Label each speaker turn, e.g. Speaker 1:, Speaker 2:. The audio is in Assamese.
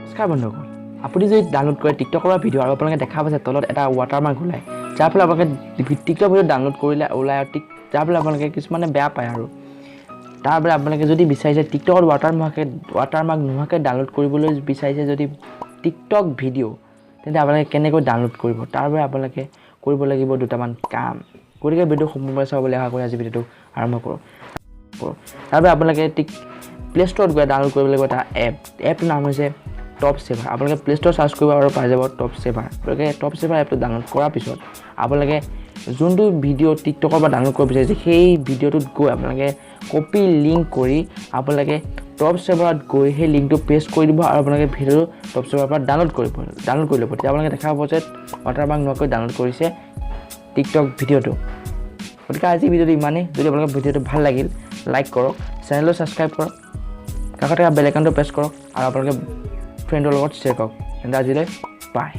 Speaker 1: নমস্কাৰ বন্ধুসকল, আপুনি যদি ডাউনলোড কৰে টিকটকৰ ভিডিঅ' আৰু আপোনালোকে দেখা পাইছে তলত এটা ৱাটাৰমাৰ্ক ওলায়, যাৰ ফলত আপোনালোকে টিকটক ভিডিঅ' ডাউনলোড কৰিলে ওলায় আৰু যাৰ ফলত আপোনালোকে কিছুমানে বেয়া পায়। আৰু তাৰ বাবে আপোনালোকে যদি বিচাৰিছে টিকটকত ৱাটাৰমাৰ্ক নোহোৱাকৈ ডাউনলোড কৰিবলৈ বিচাৰিছে যদি টিকটক ভিডিঅ', তেন্তে আপোনালোকে কেনেকৈ ডাউনলোড কৰিব তাৰ বাবে আপোনালোকে কৰিব লাগিব দুটামান কাম। গতিকে ভিডিঅ' সম্পূৰ্ণভাৱে চাবলৈ আশা কৰি আজি ভিডিঅ'টো আৰম্ভ কৰোঁ। তাৰ বাবে আপোনালোকে প্লে ষ্ট'ৰত গৈ ডাউনলোড কৰিব লাগিব এটা এপটোৰ নাম হৈছে টপ ছেভাৰ। আপোনালোকে প্লে ষ্ট'ৰ চাৰ্চ কৰিব আৰু পাই যাব টপ ছেভাৰ। আপোনালোকে টপ ছেভাৰ এপটো ডাউনলোড কৰাৰ পিছত আপোনালোকে যোনটো ভিডিঅ' টিকটকৰ পৰা ডাউনলোড কৰিব বিচাৰিছে সেই ভিডিঅ'টোত গৈ আপোনালোকে কপি লিংক কৰি আপোনালোকে টপ ছেভাৰত গৈ সেই লিংকটো পেষ্ট কৰি দিব আৰু আপোনালোকে ভিডিঅ'টো টপ ছেভাৰৰ পৰা ডাউনলোড কৰি ল'ব। তেতিয়া আপোনালোকে দেখা পাব যে ৱাটাৰমাৰ্ক নোহোৱাকৈ ডাউনলোড কৰিছে টিকটক ভিডিঅ'টো। গতিকে আজি ভিডিঅ'টো ইমানেই। যদি আপোনালোকৰ ভিডিঅ'টো ভাল লাগিল লাইক কৰক, চেনেলটো ছাবস্ক্ৰাইব কৰক, কাষতে বেল আইকনটো প্ৰেছ কৰক আৰু আপোনালোকে ফ্ৰেণ্ডৰ লগত শ্বেয়াৰ কৰক। তেন্তে আজিলৈ বাই।